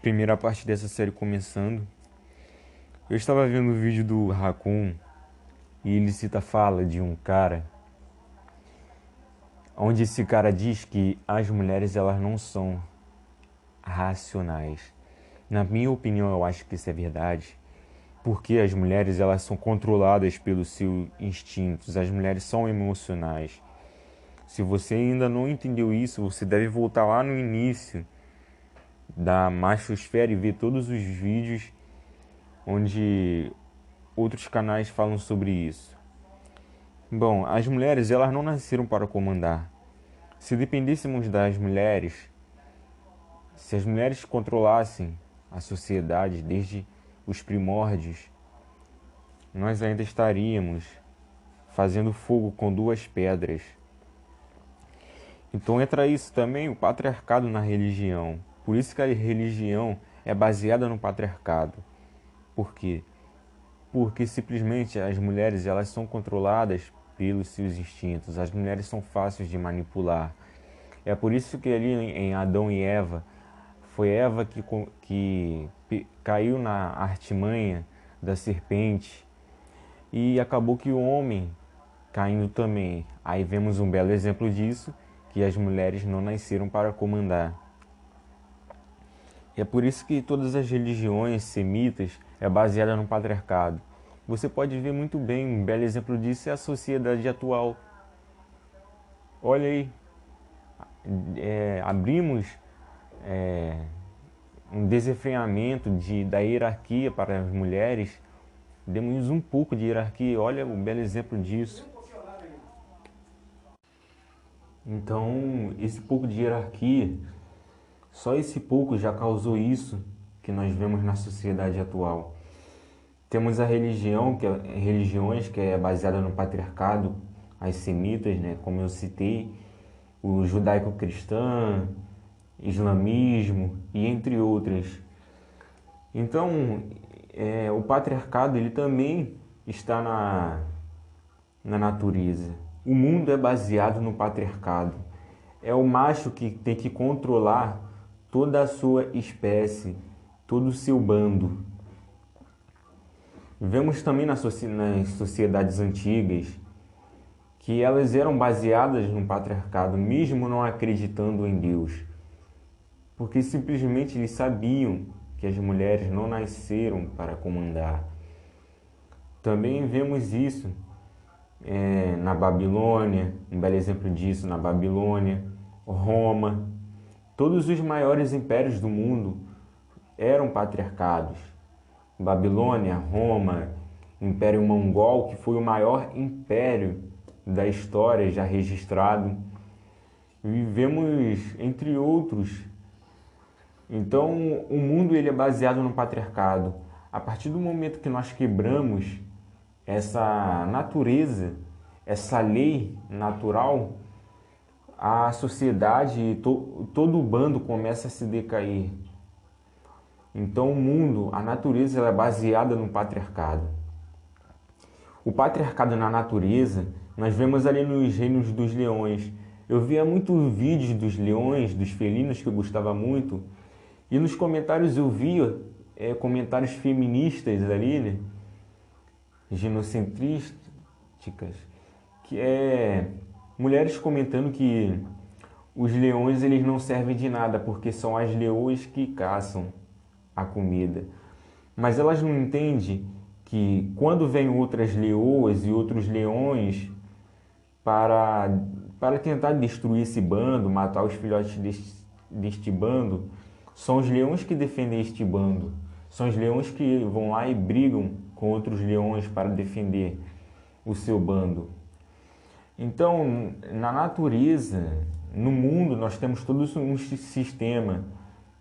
primeira parte dessa série começando. Eu estava vendo o vídeo do Raccoon e ele cita a fala de um cara onde esse cara diz que as mulheres elas não são racionais. Na minha opinião, eu acho que isso é verdade, porque as mulheres elas são controladas pelos seus instintos, as mulheres são emocionais. Se você ainda não entendeu isso, você deve voltar lá no início da Machosfera e ver todos os vídeos onde outros canais falam sobre isso. Bom, as mulheres elas não nasceram para comandar. Se dependêssemos das mulheres, se as mulheres controlassem a sociedade desde os primórdios, nós ainda estaríamos fazendo fogo com duas pedras. Então entra isso também, o patriarcado na religião. Por isso que a religião é baseada no patriarcado. Por quê? Porque simplesmente as mulheres elas são controladas pelos seus instintos. As mulheres são fáceis de manipular. É por isso que ali em Adão e Eva, foi Eva que caiu na artimanha da serpente e acabou que o homem caindo também. Aí vemos um belo exemplo disso, que as mulheres não nasceram para comandar. E é por isso que todas as religiões semitas é baseada no patriarcado. Você pode ver muito bem, um belo exemplo disso é a sociedade atual. Olha aí, abrimos um desenfreamento da hierarquia para as mulheres, demos um pouco de hierarquia, olha o belo exemplo disso. Então, esse pouco de hierarquia, só esse pouco já causou isso que nós vemos na sociedade atual. Temos a religião, religiões que é baseada no patriarcado, as semitas, né, como eu citei, o judaico-cristã, islamismo e entre outras. Então, o patriarcado ele também está na natureza. O mundo é baseado no patriarcado. É o macho que tem que controlar toda a sua espécie, todo o seu bando. Vemos também nas sociedades antigas que elas eram baseadas no patriarcado, mesmo não acreditando em Deus, porque simplesmente eles sabiam que as mulheres não nasceram para comandar. Também vemos isso na Babilônia, um belo exemplo disso na Babilônia, Roma. Todos os maiores impérios do mundo eram patriarcados. Babilônia, Roma, Império Mongol, que foi o maior império da história já registrado. Vivemos entre outros. Então, o mundo ele é baseado no patriarcado. A partir do momento que nós quebramos essa natureza, essa lei natural, a sociedade, todo o bando começa a se decair. Então o mundo, a natureza, ela é baseada no patriarcado. O patriarcado na natureza, nós vemos ali nos reinos dos leões. Eu via muitos vídeos dos leões, dos felinos que eu gostava muito, e nos comentários eu via comentários feministas ali, né? Genocentrísticas, que mulheres comentando que os leões eles não servem de nada porque são as leoas que caçam a comida. Mas elas não entendem que quando vêm outras leoas e outros leões para tentar destruir esse bando, matar os filhotes deste bando, são os leões que defendem este bando. São os leões que vão lá e brigam com outros leões para defender o seu bando. Então, na natureza, no mundo, nós temos todo um sistema,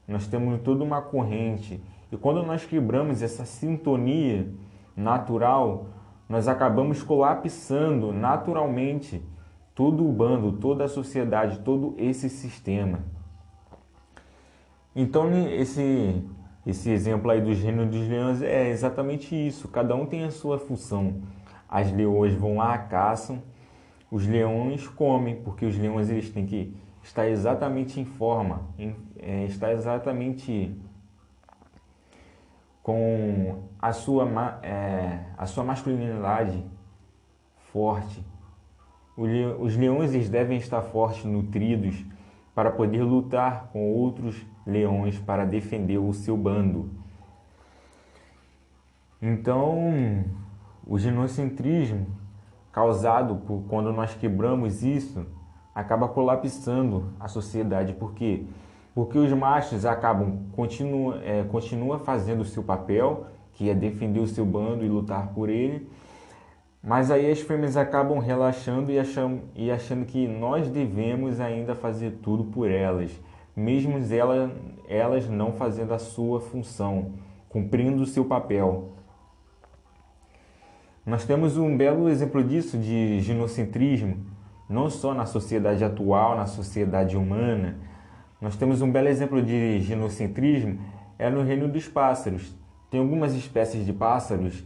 nós temos toda uma corrente. E quando nós quebramos essa sintonia natural, nós acabamos colapsando naturalmente todo o bando, toda a sociedade, todo esse sistema. Então, esse exemplo aí dos reinos dos leões é exatamente isso. Cada um tem a sua função. As leoas vão lá, caçam. Os leões comem, porque os leões eles têm que estar exatamente em forma, estar exatamente com a sua masculinidade forte. Os leões eles devem estar fortes, nutridos, para poder lutar com outros leões para defender o seu bando. Então, o ginocentrismo causado por quando nós quebramos isso acaba colapsando a sociedade. Por quê? Porque os machos continua fazendo o seu papel, que é defender o seu bando e lutar por ele, mas aí as fêmeas acabam relaxando e achando que nós devemos ainda fazer tudo por elas, mesmo elas não fazendo a sua função, cumprindo o seu papel. Nós temos um belo exemplo disso de ginocentrismo, não só na sociedade atual, na sociedade humana. Nós temos um belo exemplo de ginocentrismo no reino dos pássaros. Tem algumas espécies de pássaros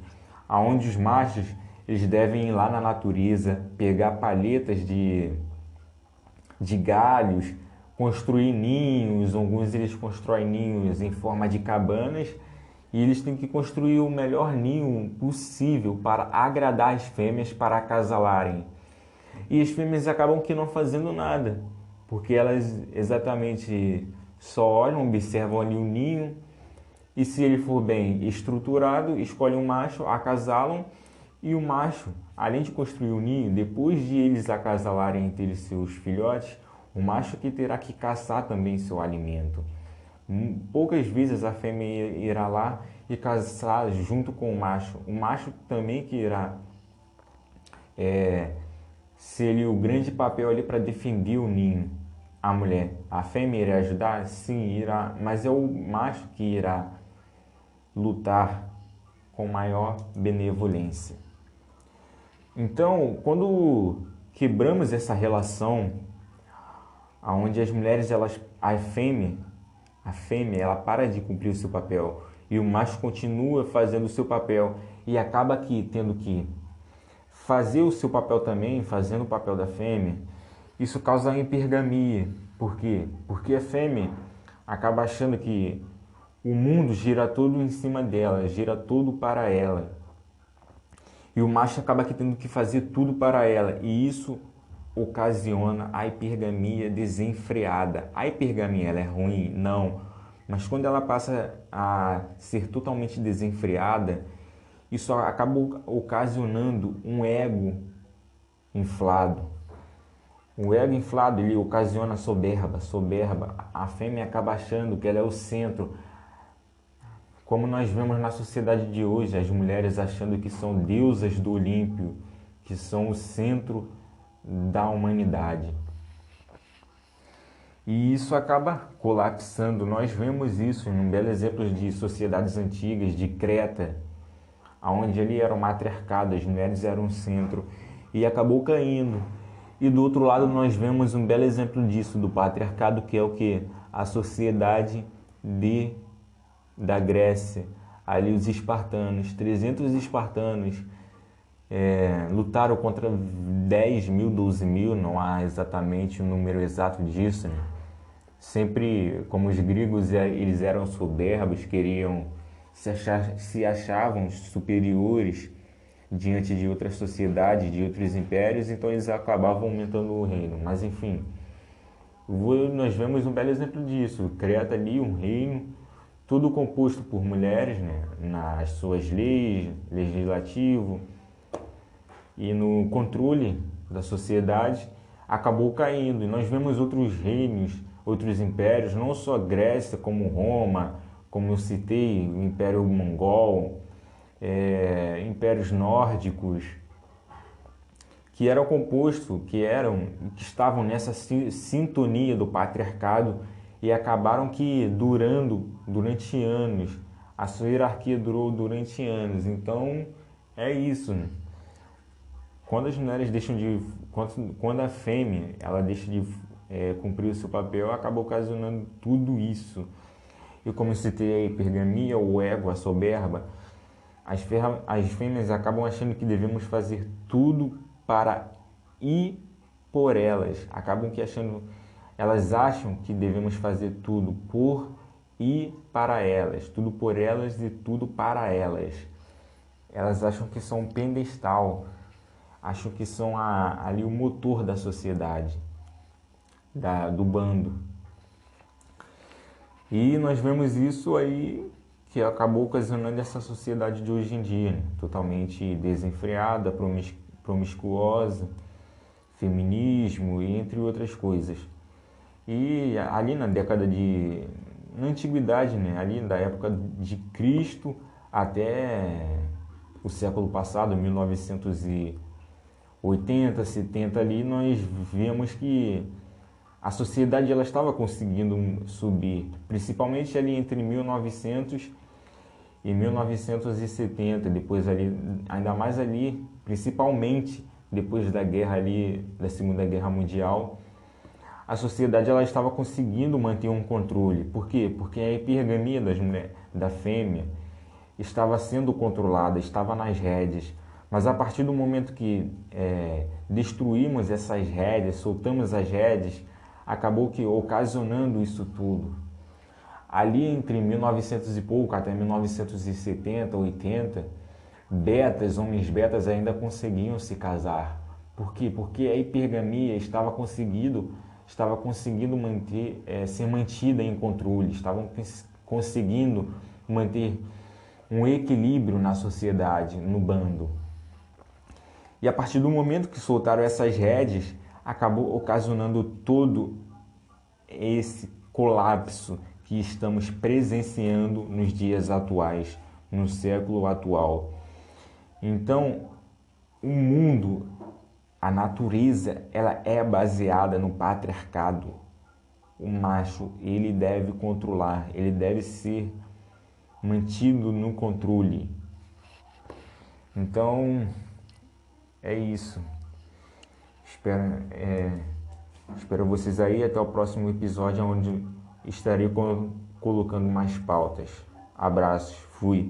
onde os machos eles devem ir lá na natureza, pegar palhetas de galhos, construir ninhos. Alguns eles constroem ninhos em forma de cabanas e eles têm que construir o melhor ninho possível para agradar as fêmeas para acasalarem. E as fêmeas acabam que não fazendo nada, porque elas exatamente só olham, observam ali o ninho e se ele for bem estruturado, escolhem um macho, acasalam e o macho, além de construir o ninho, depois de eles acasalarem entre seus filhotes, o macho que terá que caçar também seu alimento. Poucas vezes a fêmea irá lá e caçar junto com o macho também que irá ser o grande papel ali para defender o ninho. A mulher, a fêmea irá ajudar? Sim, irá, mas é o macho que irá lutar com maior benevolência. Então, quando quebramos essa relação, onde as mulheres, a fêmea, ela para de cumprir o seu papel e o macho continua fazendo o seu papel e acaba aqui tendo que fazer o seu papel também, fazendo o papel da fêmea, isso causa hipergamia. Por quê? Porque a fêmea acaba achando que o mundo gira todo em cima dela, gira todo para ela. E o macho acaba aqui tendo que fazer tudo para ela. E isso ocasiona a hipergamia desenfreada. A hipergamia ela é ruim? Não. Mas quando ela passa a ser totalmente desenfreada, isso acaba ocasionando um ego inflado. O ego inflado ele ocasiona soberba. A fêmea acaba achando que ela é o centro. Como nós vemos na sociedade de hoje, as mulheres achando que são deusas do Olímpio, que são o centro da humanidade. E isso acaba colapsando. Nós vemos isso em um belo exemplo de sociedades antigas, de Creta, onde ali era o matriarcado, as mulheres eram o centro, e acabou caindo. E do outro lado nós vemos um belo exemplo disso, do patriarcado, que é o que? A sociedade da Grécia, ali os espartanos, 300 espartanos lutaram contra 10 mil, 12 mil, não há exatamente o número exato disso, né? Sempre, como os gregos, eles eram soberbos, se achavam superiores diante de outras sociedades, de outros impérios, então eles acabavam aumentando o reino. Mas enfim, nós vemos um belo exemplo disso. Creta ali, um reino, tudo composto por mulheres, né? Nas suas leis, legislativo e no controle da sociedade, acabou caindo. E nós vemos outros reinos, outros impérios, não só Grécia, como Roma, como eu citei, o Império Mongol, impérios nórdicos, que eram compostos, que estavam nessa sintonia do patriarcado e acabaram que durante anos. A sua hierarquia durou durante anos. Então, é isso, né? Quando as mulheres quando a fêmea ela deixa de cumprir o seu papel, acaba ocasionando tudo isso. E como eu citei a hipergamia, o ego, a soberba, as fêmeas acabam achando que devemos fazer tudo para ir por elas. Elas acham que devemos fazer tudo por e para elas, tudo por elas e tudo para elas. Elas acham que são um pedestal, acham que são ali o motor da sociedade, do bando. E nós vemos isso aí que acabou ocasionando essa sociedade de hoje em dia, né? Totalmente desenfreada, promiscuosa, feminismo e entre outras coisas. E ali na antiguidade, né? Ali da época de Cristo até o século passado, 1980, 70 ali, nós vemos que a sociedade ela estava conseguindo subir, principalmente ali entre 1900 e 1970, depois ali, ainda mais ali, principalmente depois da guerra ali, da Segunda Guerra Mundial, a sociedade ela estava conseguindo manter um controle. Por quê? Porque a hipergamia da fêmea estava sendo controlada, estava nas rédeas. Mas a partir do momento que destruímos essas rédeas, soltamos as rédeas, acabou que ocasionando isso tudo. Ali entre 1900 e pouco, até 1970, 80, homens betas ainda conseguiam se casar. Por quê? Porque a hipergamia estava conseguindo ser mantida em controle, estavam conseguindo manter um equilíbrio na sociedade, no bando. E a partir do momento que soltaram essas rédeas, acabou ocasionando todo esse colapso que estamos presenciando nos dias atuais, no século atual. Então, o mundo, a natureza, ela é baseada no patriarcado. O macho, ele deve controlar, ele deve ser mantido no controle. Então, é isso. Espero vocês aí até o próximo episódio, onde estarei colocando mais pautas. Abraços, fui.